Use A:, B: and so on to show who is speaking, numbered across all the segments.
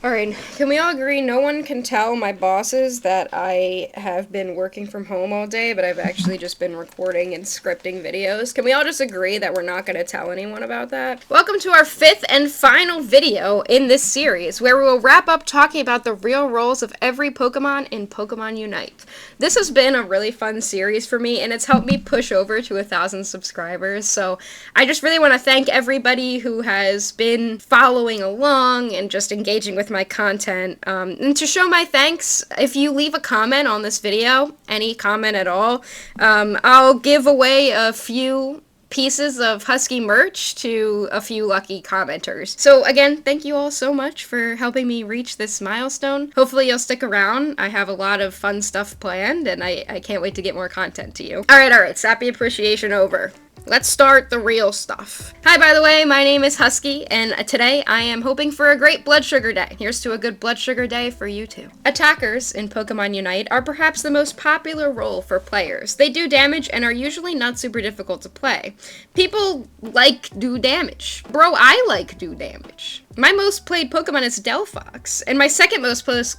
A: Alright, can we all agree no one can tell my bosses that I have been working from home all day, but I've actually just been recording and scripting videos? Can we all just agree that we're not going to tell anyone about that? Welcome to our fifth and final video in this series, where we will wrap up talking about the real roles of every Pokemon in Pokemon Unite. This has been a really fun series for me, and it's helped me push over to 1,000 subscribers, so I just really want to thank everybody who has been following along and just engaging with my content. And to show my thanks, if you leave a comment on this video, any comment at all, I'll give away a few pieces of Husky merch to a few lucky commenters. So again, thank you all so much for helping me reach this milestone. Hopefully you'll stick around. I have a lot of fun stuff planned, and I can't wait to get more content to you. Alright, sappy appreciation over. Let's start the real stuff. Hi, by the way, my name is Husky, and today I am hoping for a great blood sugar day. Here's to a good blood sugar day for you too. Attackers in Pokemon Unite are perhaps the most popular role for players. They do damage and are usually not super difficult to play. People like do damage. Bro, I like do damage. My most played Pokemon is Delphox, and my second most played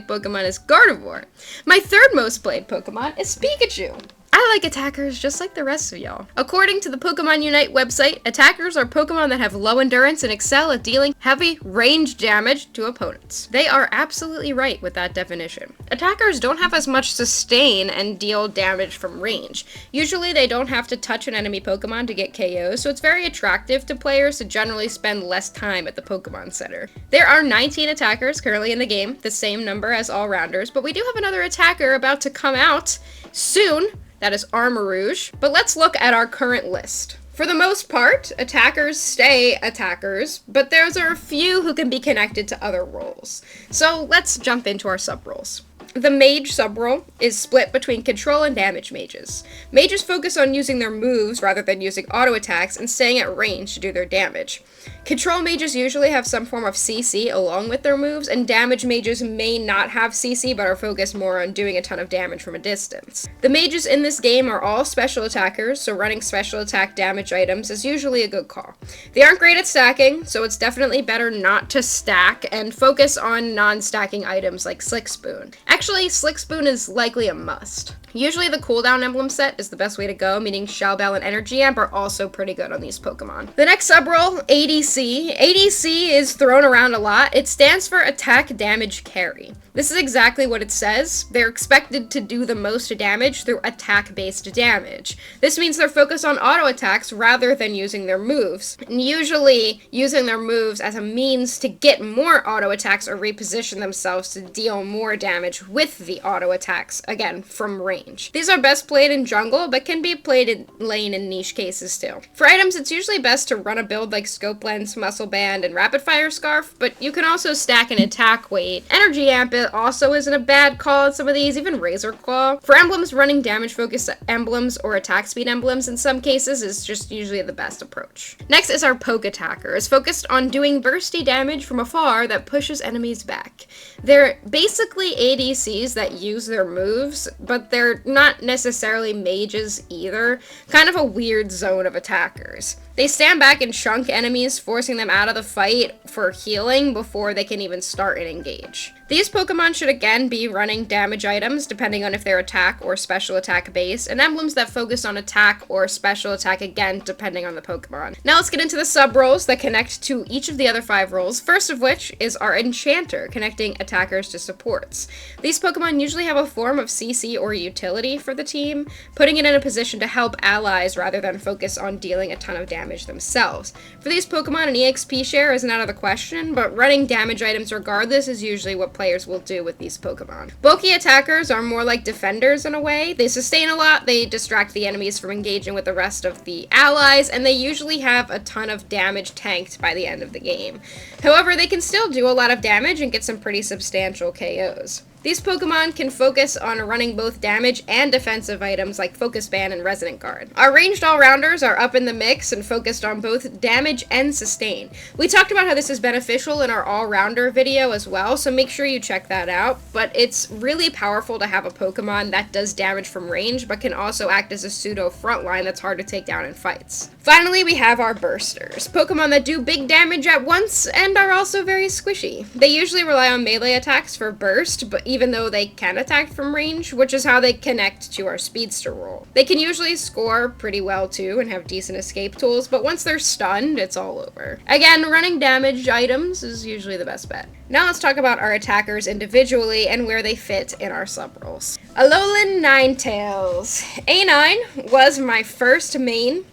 A: Pokemon is Gardevoir. My third most played Pokemon is Pikachu. I like attackers just like the rest of y'all. According to the Pokemon Unite website, attackers are Pokemon that have low endurance and excel at dealing heavy range damage to opponents. They are absolutely right with that definition. Attackers don't have as much sustain and deal damage from range. Usually they don't have to touch an enemy Pokemon to get KOs, so it's very attractive to players to generally spend less time at the Pokemon Center. There are 19 attackers currently in the game, the same number as all-rounders, but we do have another attacker about to come out soon. That is Armarouge. But let's look at our current list. For the most part, attackers stay attackers, but there are a few who can be connected to other roles. So let's jump into our sub-roles. The Mage sub-role is split between Control and Damage Mages. Mages focus on using their moves rather than using auto attacks and staying at range to do their damage. Control Mages usually have some form of CC along with their moves, and Damage Mages may not have CC but are focused more on doing a ton of damage from a distance. The Mages in this game are all special attackers, so running special attack damage items is usually a good call. They aren't great at stacking, so it's definitely better not to stack and focus on non-stacking items like Slick Spoon. Actually, Slick Spoon is likely a must. Usually the cooldown emblem set is the best way to go, meaning Shell Bell and Energy Amp are also pretty good on these Pokemon. The next sub-role, ADC. ADC is thrown around a lot. It stands for Attack Damage Carry. This is exactly what it says. They're expected to do the most damage through attack-based damage. This means they're focused on auto attacks rather than using their moves, and usually using their moves as a means to get more auto attacks or reposition themselves to deal more damage with the auto attacks, again, from range. These are best played in jungle, but can be played in lane in niche cases too. For items, it's usually best to run a build like Scope Lens, Muscle Band, and Rapid Fire Scarf, but you can also stack an attack weight. Energy Amp also isn't a bad call at some of these, even Razor Claw. For emblems, running damage-focused emblems or attack speed emblems in some cases is just usually the best approach. Next is our Poke Attacker. It's focused on doing bursty damage from afar that pushes enemies back. They're basically ADCs that use their moves, but they're not necessarily mages either. Kind of a weird zone of attackers. They stand back and chunk enemies, forcing them out of the fight for healing before they can even start and engage. These Pokemon should again be running damage items, depending on if they're attack or special attack based, and emblems that focus on attack or special attack again, depending on the Pokemon. Now let's get into the sub-roles that connect to each of the other 5 roles, first of which is our Enchanter, connecting attackers to supports. These Pokemon usually have a form of CC or utility for the team, putting it in a position to help allies rather than focus on dealing a ton of damage themselves. For these Pokemon, an EXP share isn't out of the question, but running damage items regardless is usually what players will do with these Pokemon. Bulky attackers are more like defenders in a way. They sustain a lot, they distract the enemies from engaging with the rest of the allies, and they usually have a ton of damage tanked by the end of the game. However, they can still do a lot of damage and get some pretty substantial KOs. These Pokemon can focus on running both damage and defensive items like Focus Band and Resonant Guard. Our ranged all-rounders are up in the mix and focused on both damage and sustain. We talked about how this is beneficial in our all-rounder video as well, so make sure you check that out. But it's really powerful to have a Pokemon that does damage from range, but can also act as a pseudo frontline that's hard to take down in fights. Finally, we have our Bursters, Pokemon that do big damage at once and are also very squishy. They usually rely on melee attacks for burst, but even though they can attack from range, which is how they connect to our Speedster role. They can usually score pretty well too and have decent escape tools, but once they're stunned, it's all over. Again, running damage items is usually the best bet. Now let's talk about our attackers individually and where they fit in our sub-roles. Alolan Ninetales. A9 was my first main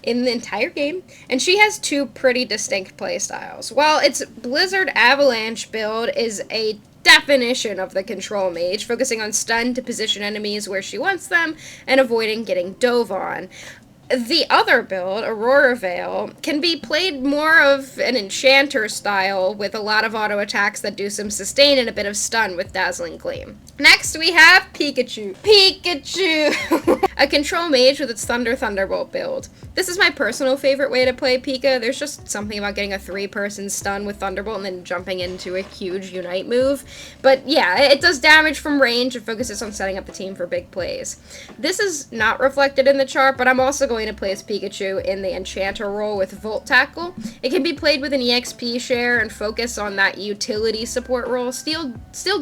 A: in the entire game, and she has two pretty distinct playstyles. While its Blizzard Avalanche build is a definition of the Control Mage, focusing on stun to position enemies where she wants them and avoiding getting dove on, the other build, Aurora Veil, can be played more of an Enchanter style with a lot of auto attacks that do some sustain and a bit of stun with Dazzling Gleam. Next, we have Pikachu. Pikachu! A Control Mage with its Thunderbolt build. This is my personal favorite way to play Pika. There's just something about getting a 3-person stun with Thunderbolt and then jumping into a huge Unite move. But yeah, it does damage from range and focuses on setting up the team for big plays. This is not reflected in the chart, but I'm also going to place Pikachu in the Enchanter role with Volt Tackle. It can be played with an EXP share and focus on that utility support role, still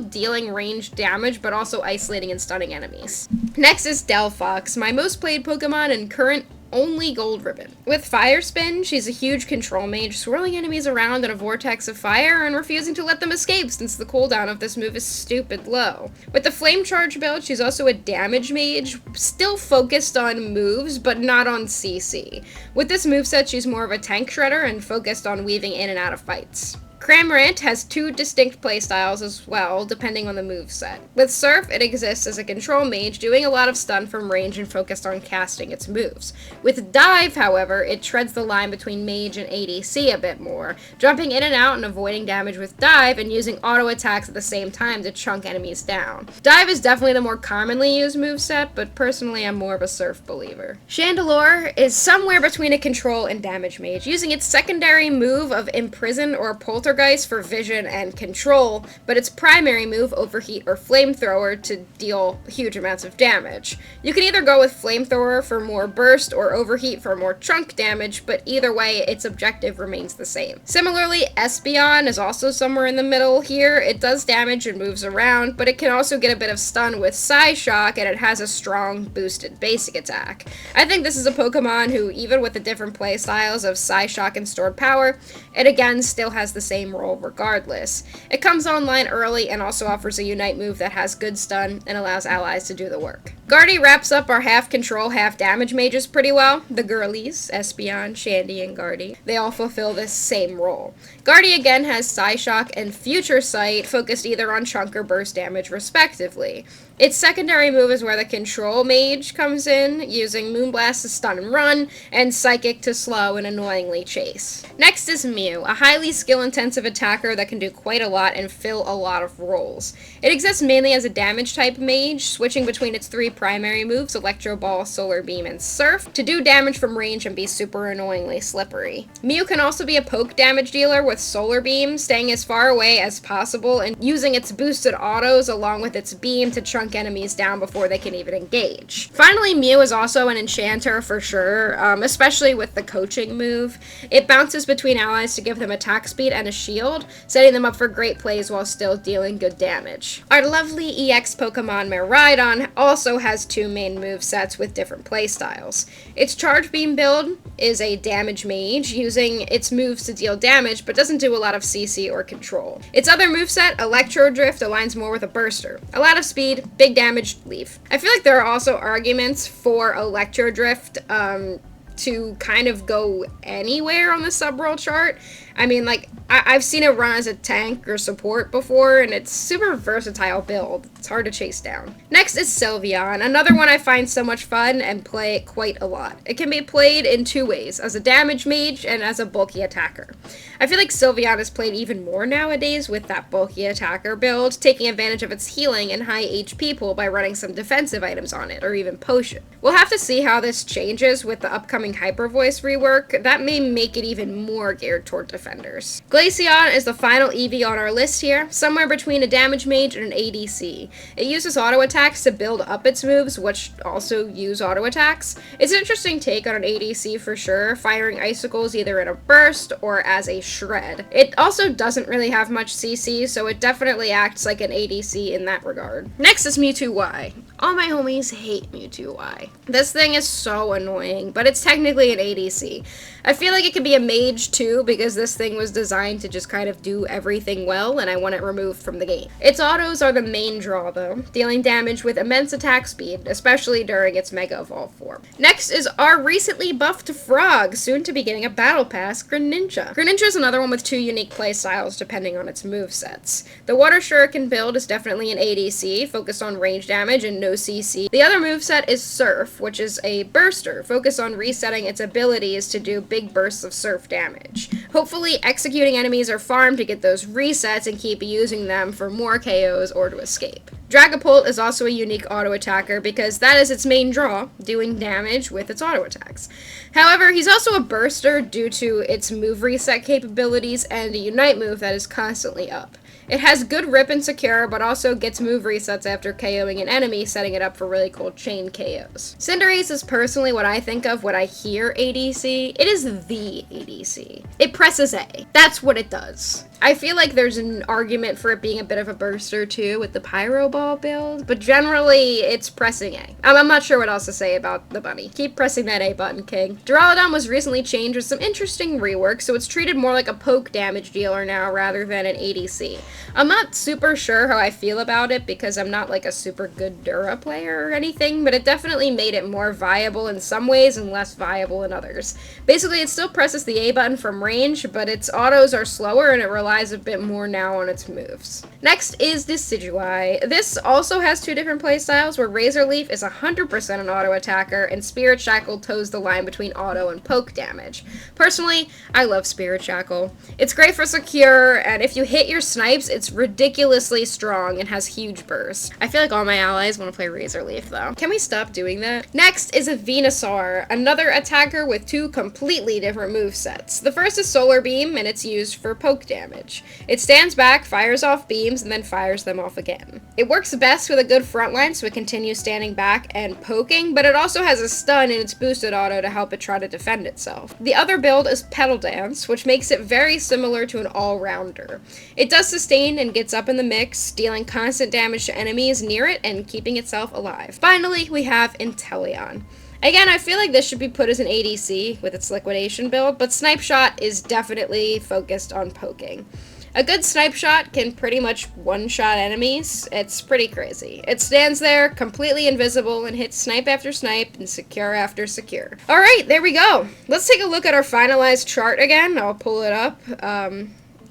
A: dealing range damage, but also isolating and stunning enemies. Next is Delphox, my most played Pokemon and current only Gold Ribbon. With Fire Spin, she's a huge Control Mage, swirling enemies around in a vortex of fire and refusing to let them escape since the cooldown of this move is stupid low. With the Flame Charge build, she's also a Damage Mage, still focused on moves, but not on CC. With this moveset, she's more of a Tank Shredder and focused on weaving in and out of fights. Cramorant has two distinct playstyles as well, depending on the moveset. With Surf, it exists as a Control Mage, doing a lot of stun from range and focused on casting its moves. With Dive, however, it treads the line between Mage and ADC a bit more, jumping in and out and avoiding damage with Dive and using auto attacks at the same time to chunk enemies down. Dive is definitely the more commonly used moveset, but personally I'm more of a Surf believer. Chandelure is somewhere between a Control and Damage Mage, using its secondary move of Imprison or Poltergeist for vision and control, but its primary move, Overheat or Flamethrower, to deal huge amounts of damage. You can either go with Flamethrower for more burst or Overheat for more chunk damage, but either way, its objective remains the same. Similarly, Espeon is also somewhere in the middle here. It does damage and moves around, but it can also get a bit of stun with Psyshock, and it has a strong boosted basic attack. I think this is a Pokemon who, even with the different playstyles of Psyshock and Stored Power, it again still has the same role regardless. It comes online early and also offers a Unite move that has good stun and allows allies to do the work. Guardy wraps up our half control, half damage mages pretty well. The girlies, Espeon, Shandy, and Guardy, they all fulfill this same role. Guardy again has Psyshock and Future Sight, focused either on chunk or burst damage respectively. Its secondary move is where the Control Mage comes in, using Moonblast to stun and run, and Psychic to slow and annoyingly chase. Next is Mew, a highly skill-intensive attacker that can do quite a lot and fill a lot of roles. It exists mainly as a damage-type mage, switching between its three primary moves, Electro Ball, Solar Beam, and Surf, to do damage from range and be super annoyingly slippery. Mew can also be a poke damage dealer with Solar Beam, staying as far away as possible and using its boosted autos along with its beam to chunk enemies down before they can even engage. Finally, Mew is also an Enchanter for sure, especially with the coaching move. It bounces between allies to give them attack speed and a shield, setting them up for great plays while still dealing good damage. Our lovely EX Pokemon Miraidon also has two main movesets with different playstyles. Its Charge Beam build is a damage mage, using its moves to deal damage, but doesn't do a lot of CC or control. Its other moveset, Electro Drift, aligns more with a burster. A lot of speed, big damage, leave. I feel like there are also arguments for Electro Drift to kind of go anywhere on the sub-roll chart. I mean, like, I've seen it run as a tank or support before, and it's super versatile build. It's hard to chase down. Next is Sylveon, another one I find so much fun and play quite a lot. It can be played in two ways, as a damage mage and as a bulky attacker. I feel like Sylveon is played even more nowadays with that bulky attacker build, taking advantage of its healing and high HP pool by running some defensive items on it, or even potion. We'll have to see how this changes with the upcoming Hyper Voice rework. That may make it even more geared toward defenders. Glaceon is the final EV on our list here, somewhere between a damage mage and an ADC. It uses auto attacks to build up its moves, which also use auto attacks. It's an interesting take on an ADC for sure, firing icicles either in a burst or as a shred. It also doesn't really have much CC, so it definitely acts like an ADC in that regard. Next is Mewtwo. All my homies hate Mewtwo. This thing is so annoying, but it's technically an ADC. I feel like it could be a mage too, because this thing was designed to just kind of do everything well, and I want it removed from the game. Its autos are the main draw though, dealing damage with immense attack speed, especially during its Mega Evolve form. Next is our recently buffed frog, soon to be getting a battle pass, Greninja. Greninja is another one with two unique playstyles depending on its movesets. The Water Shuriken build is definitely an ADC, focused on range damage and no CC. The other moveset is Surf, which is a burster, focused on resetting its abilities to do big bursts of surf damage. Hopefully executing enemies or farm to get those resets and keep using them for more KOs or to escape. Dragapult is also a unique auto attacker because that is its main draw, doing damage with its auto attacks. However, he's also a burster due to its move reset capabilities and a unite move that is constantly up. It has good rip and secure, but also gets move resets after KOing an enemy, setting it up for really cool chain KOs. Cinderace is personally what I think of when I hear ADC. It is the ADC. It presses A. That's what it does. I feel like there's an argument for it being a bit of a burster too with the Pyro Ball build, but generally it's pressing A. I'm not sure what else to say about the bunny. Keep pressing that A button, King. Duraludon was recently changed with some interesting rework, so it's treated more like a poke damage dealer now rather than an ADC. I'm not super sure how I feel about it because I'm not like a super good Dura player or anything, but it definitely made it more viable in some ways and less viable in others. Basically, it still presses the A button from range, but its autos are slower and it relies a bit more now on its moves. Next is Decidueye. This also has two different playstyles where Razor Leaf is 100% an auto attacker and Spirit Shackle toes the line between auto and poke damage. Personally, I love Spirit Shackle. It's great for secure, and if you hit your snipes, it's ridiculously strong and has huge bursts. I feel like all my allies want to play Razor Leaf though. Can we stop doing that? Next is a Venusaur, another attacker with two completely different movesets. The first is Solar Beam, and it's used for poke damage. It stands back, fires off beams, and then fires them off again. It works best with a good front line, so it continues standing back and poking, but it also has a stun in its boosted auto to help it try to defend itself. The other build is Petal Dance, which makes it very similar to an all-rounder. It does sustain and gets up in the mix, dealing constant damage to enemies near it and keeping itself alive. Finally, we have Inteleon. Again, I feel like this should be put as an ADC with its liquidation build, but Snipe Shot is definitely focused on poking. A good Snipe Shot can pretty much one-shot enemies. It's pretty crazy. It stands there, completely invisible, and hits snipe after snipe and secure after secure. Alright, there we go. Let's take a look at our finalized chart again. I'll pull it up.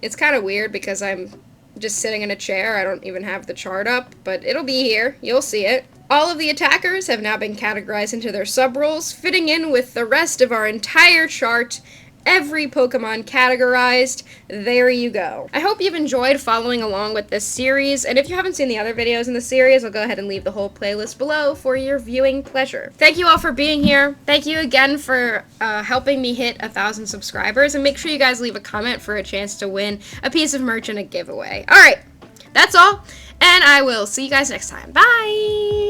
A: It's kind of weird because I'm just sitting in a chair. I don't even have the chart up, but it'll be here. You'll see it. All of the attackers have now been categorized into their sub-roles, fitting in with the rest of our entire chart. Every Pokemon categorized. There you go. I hope you've enjoyed following along with this series, and if you haven't seen the other videos in the series, I'll go ahead and leave the whole playlist below for your viewing pleasure. Thank you all for being here. Thank you again for helping me hit 1,000 subscribers, and make sure you guys leave a comment for a chance to win a piece of merch in a giveaway. Alright, that's all, and I will see you guys next time. Bye!